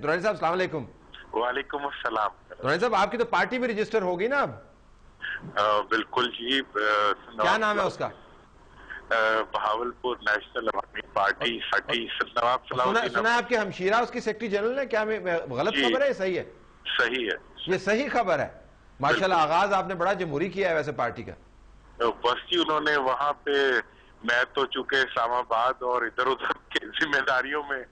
درانی صاحب السلام علیکم. وعلیکم السلام. درانی صاحب آپ کی تو پارٹی بھی رجسٹر ہوگی نا اب؟ بالکل جی. کیا نام ہے اس کا؟ بہاولپور نیشنل عوامی پارٹی. سنا ہے آپ کے ہمشیرہ اس کی سیکرٹری جنرل ہے. کیا غلط خبر ہے؟ صحیح ہے؟ صحیح ہے, یہ صحیح خبر ہے. ماشاءاللہ آغاز آپ نے بڑا جمہوری کیا ہے ویسے پارٹی کا. بس جی انہوں نے وہاں پہ, میں تو چونکہ اسلام آباد اور ادھر ادھر کی ذمہ داریوں میں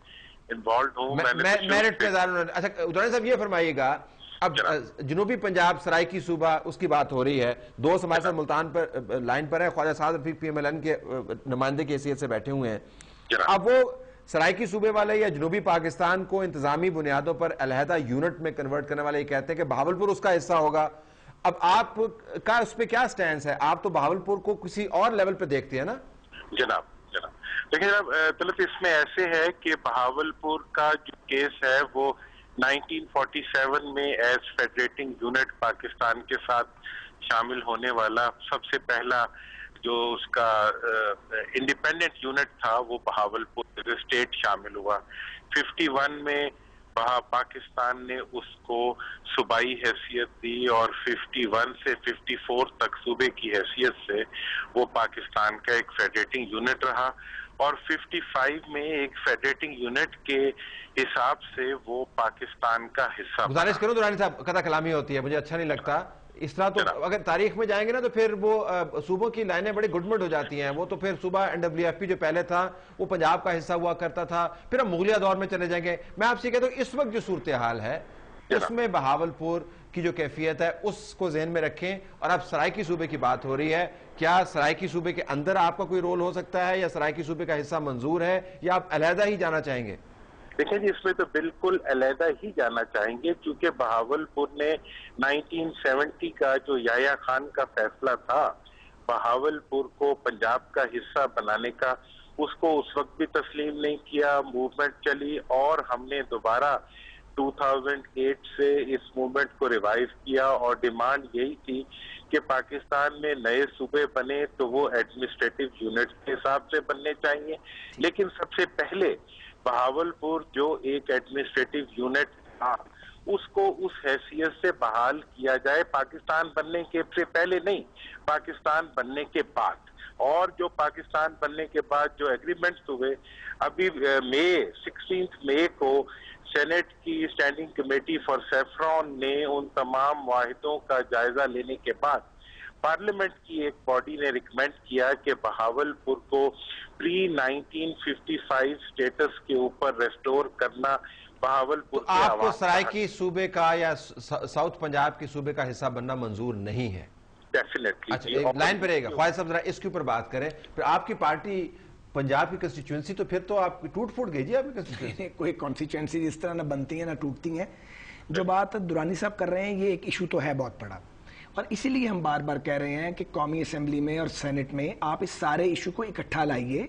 انوالوڈ ہوں. میرٹ پہ اچھا درانی صاحب یہ فرمائیے گا, اب جنوبی پنجاب سرائکی صوبہ اس کی بات ہو رہی ہے. دوست ہمارے ساتھ ملتان پر لائن پر ہے, خواجہ سعد رفیق پی ایم ایل این کے نمائندے کی حیثیت سے بیٹھے ہوئے ہیں. اب وہ سرائکی صوبے والے یا جنوبی پاکستان کو انتظامی بنیادوں پر علیحدہ یونٹ میں کنورٹ کرنے والے یہ کہتے ہیں کہ بہاولپور اس کا حصہ ہوگا. اب آپ کا اس پہ کیا سٹینس ہے؟ آپ تو بہاولپور کو کسی اور لیول پہ دیکھتے ہیں نا؟ جناب لیکن جناب طلعت اس میں ایسے ہے کہ بہاولپور کا جو کیس ہے وہ 1947 میں ایز فیڈریٹنگ یونٹ پاکستان کے ساتھ شامل ہونے والا سب سے پہلا جو اس کا انڈیپینڈنٹ یونٹ تھا وہ بہاولپور اسٹیٹ شامل ہوا. 51 میں پاکستان نے اس کو صوبائی حیثیت دی اور 51 سے 54 تک صوبے کی حیثیت سے وہ پاکستان کا ایک فیڈریٹنگ یونٹ رہا, اور 55 میں ایک فیڈریٹنگ یونٹ کے حساب سے وہ پاکستان کا حصہ. گزارش کروں درانی صاحب, قطع کلامی ہوتی ہے, مجھے اچھا نہیں لگتا اس طرح. تو اگر تاریخ میں جائیں گے نا تو پھر وہ صوبوں کی لائنیں بڑی گڈمڈ ہو جاتی ہیں. وہ تو پھر صوبہ NWFP جو پہلے تھا وہ پنجاب کا حصہ ہوا کرتا تھا, پھر ہم مغلیہ دور میں چلے جائیں گے. میں آپ سے کہتا ہوں اس وقت جو صورتحال ہے اس میں بہاولپور کی جو کیفیت ہے اس کو ذہن میں رکھیں. اور اب سرائکی صوبے کی بات ہو رہی ہے, کیا سرائکی صوبے کے اندر آپ کا کوئی رول ہو سکتا ہے یا سرائکی صوبے کا حصہ منظور ہے یا آپ علیحدہ ہی جانا چاہیں گے؟ دیکھیں جی اس میں تو بالکل علیحدہ ہی جانا چاہیں گے, کیونکہ بہاولپور نے 1970 کا جو یحییٰ خان کا فیصلہ تھا بہاولپور کو پنجاب کا حصہ بنانے کا, اس کو اس وقت بھی تسلیم نہیں کیا. موومنٹ چلی اور ہم نے دوبارہ 2008 سے اس موومنٹ کو ریوائیو کیا, اور ڈیمانڈ یہی تھی کہ پاکستان میں نئے صوبے بنے تو وہ ایڈمنسٹریٹو یونٹ کے حساب سے بننے چاہیے. لیکن سب سے پہلے بہاولپور جو ایک ایڈمنسٹریٹو یونٹ تھا اس کو اس حیثیت سے بحال کیا جائے, پاکستان بننے کے سے پہلے نہیں, پاکستان بننے کے بعد. اور جو پاکستان بننے کے بعد جو ایگریمنٹس ہوئے, ابھی 16 مئی کو سینٹ کی اسٹینڈنگ کمیٹی فار سیفرون نے ان تمام معاہدوں کا جائزہ لینے کے بعد پارلیمنٹ کی ایک باڈی نے ریکمینڈ کیا کہ بہاولپور کو پری 1955 سٹیٹس کے اوپر ریسٹور کرنا بہاولپور کے آپ کو سرائکی صوبے کا یا ساؤتھ پنجاب کے صوبے کا حصہ بننا منظور نہیں ہے؟ ڈیفینیٹلی. اچھا لائن پہ رہے گا. خواجہ صاحب ذرا اس کے اوپر بات کریں. پھر آپ کی پارٹی پنجاب کی کنسٹیچوئنسی تو پھر تو آپ ٹوٹ پھوٹ گئی جی آپ کی کنسٹیچوئنسی. کوئی کنسٹیچوئنسی اس طرح نہ بنتی ہیں نہ ٹوٹتی ہیں. جو بات درانی صاحب کر رہے ہیں یہ ایک ایشو تو ہے بہت بڑا, اور اسی لیے ہم بار بار کہہ رہے ہیں کہ قومی اسمبلی میں اور سینٹ میں آپ اس سارے ایشو کو اکٹھا لائیے.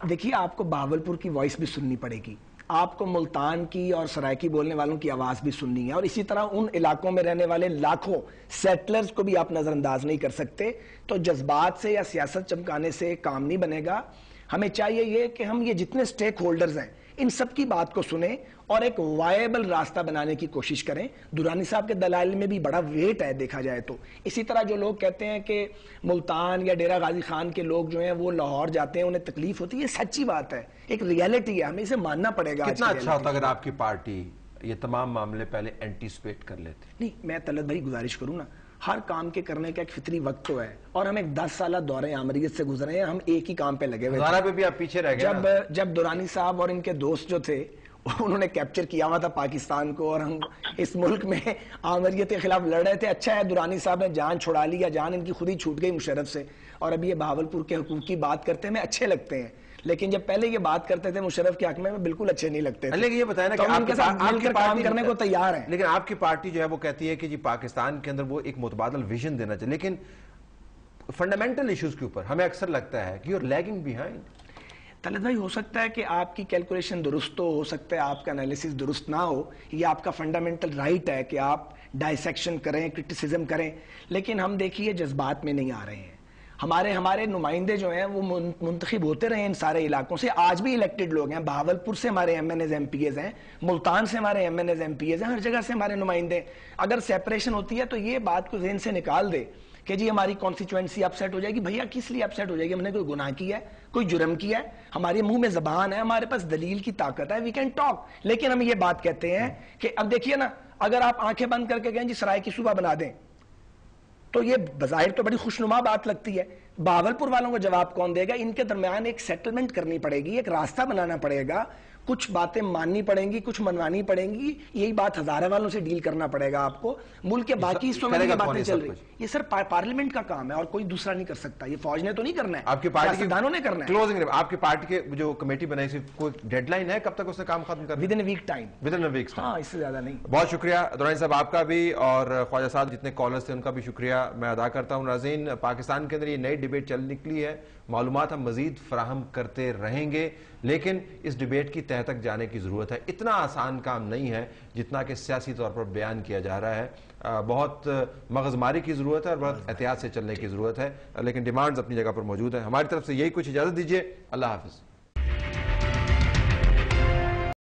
دیکھیے آپ کو بہاولپور کی وائس بھی سننی پڑے گی, آپ کو ملتان کی اور سرائکی بولنے والوں کی آواز بھی سننی ہے, اور اسی طرح ان علاقوں میں رہنے والے لاکھوں سیٹلرز کو بھی آپ نظر انداز نہیں کر سکتے. تو جذبات سے یا سیاست چمکانے سے کام نہیں بنے گا. ہمیں چاہیے یہ کہ ہم یہ جتنے سٹیک ہولڈرز ہیں ان سب کی بات کو سنیں اور ایک وائبل راستہ بنانے کی کوشش کریں. درانی صاحب کے دلائل میں بھی بڑا ویٹ ہے دیکھا جائے تو. اسی طرح جو لوگ کہتے ہیں کہ ملتان یا ڈیرہ غازی خان کے لوگ جو ہیں وہ لاہور جاتے ہیں انہیں تکلیف ہوتی ہے, یہ سچی بات ہے, ایک ریئلٹی ہے, ہمیں اسے ماننا پڑے گا. کتنا اچھا ہوتا اگر آپ کی پارٹی یہ تمام معاملے پہلے اینٹیسپیٹ کر لیتے. نہیں, میں طلعت بھائی گزارش کروں نا, ہر کام کے کرنے کا ایک فطری وقت تو ہے, اور ہم ایک 10 سالہ دورے آمریت سے گزرے ہیں, ہم ایک ہی کام پہ لگے ہوئے تھے. پہ بھی آپ پیچھے رہ گئے. جب درانی صاحب اور ان کے دوست جو تھے انہوں نے کیپچر کیا ہوا تھا پاکستان کو, اور ہم اس ملک میں آمریت کے خلاف لڑ رہے تھے. اچھا ہے درانی صاحب نے جان چھڑا لی, یا جان ان کی خود ہی چھوٹ گئی مشرف سے, اور ابھی یہ بہاولپور کے حقوق کی بات کرتے ہیں میں اچھے لگتے ہیں, لیکن جب پہلے یہ بات کرتے تھے مشرف کے حق میں بالکل اچھے نہیں لگتے تھے. لیکن یہ بتائیں نا کہ آپ کے ساتھ مل کر کام کرنے کو تیار ہیں. لیکن آپ کی پارٹی جو ہے وہ کہتی ہے کہ جی پاکستان کے اندر وہ ایک متبادل ویژن دینا چاہیے, لیکن فنڈامنٹل ایشوز کے اوپر ہمیں اکثر لگتا ہے کہ you are lagging behind. Talat بھائی ہو سکتا ہے کہ آپ کی کیلکولیشن درست ہو سکتا ہے آپ کا انالیسس درست نہ ہو, یہ آپ کا فنڈامنٹل رائٹ ہے کہ آپ ڈائسیکشن کریں, کرٹیسزم کریں, لیکن ہم دیکھیے جذبات میں نہیں آ رہے ہیں. ہمارے نمائندے جو ہیں وہ منتخب ہوتے رہے ان سارے علاقوں سے, آج بھی الیکٹڈ لوگ ہیں, بہاولپور سے ہمارے MNAs MPAs ہیں, ملتان سے ہمارے MNAs MPAs ہیں, ہر جگہ سے ہمارے نمائندے. اگر سیپریشن ہوتی ہے تو یہ بات کو ذہن سے نکال دے کہ جی ہماری کانسٹیچوئنسی اپسیٹ ہو جائے گی. بھیا کس لیے اپسیٹ ہو جائے گی؟ ہم نے کوئی گناہ کیا ہے, کوئی جرم کیا ہے؟ ہمارے منہ میں زبان ہے, ہمارے پاس دلیل کی طاقت ہے, وی کین ٹاک. لیکن ہم یہ بات کہتے ہیں کہ اب دیکھیے نا, اگر آپ آنکھیں بند کر کے کہیں جی سرائے کی صوبہ بنا دیں تو یہ بظاہر تو بڑی خوشنما بات لگتی ہے. بہاولپور والوں کو جواب کون دے گا؟ ان کے درمیان ایک سیٹلمنٹ کرنی پڑے گی, ایک راستہ بنانا پڑے گا, کچھ باتیں ماننی پڑیں گی, کچھ منوانی پڑیں گی. یہی بات ہزارہ والوں سے ڈیل کرنا پڑے گا آپ کو. ملک کے باقی حصوں میں یہ باتیں چل رہی, یہ سر پارلیمنٹ کا کام ہے اور کوئی دوسرا نہیں کر سکتا. یہ فوج نے تو نہیں کرنا ہے, آپ کی پارٹی سیاستدانوں نے کرنا ہے. کلوزنگ آپ کی پارٹی کے جو کمیٹی بنائی تھی, کوئی ڈیڈ لائن ہے کب تک اس نے کام ختم کرنا؟ Within week time. Within week. ہاں, اس سے زیادہ نہیں. بہت شکریہ درانی صاحب آپ کا بھی, اور خواجہ صاحب جتنے کالرز تھے ان کا بھی شکریہ میں ادا کرتا ہوں. ناظرین, پاکستان کے اندر یہ نئی ڈیبیٹ چل نکلی ہے, معلومات ہم مزید فراہم کرتے رہیں گے, لیکن اس ڈیبیٹ کی تہہ تک جانے کی ضرورت ہے. اتنا آسان کام نہیں ہے جتنا کہ سیاسی طور پر بیان کیا جا رہا ہے. بہت مغز ماری کی ضرورت ہے اور بہت احتیاط سے چلنے کی ضرورت ہے, لیکن ڈیمانڈز اپنی جگہ پر موجود ہیں. ہماری طرف سے یہی کچھ, اجازت دیجیے, اللہ حافظ.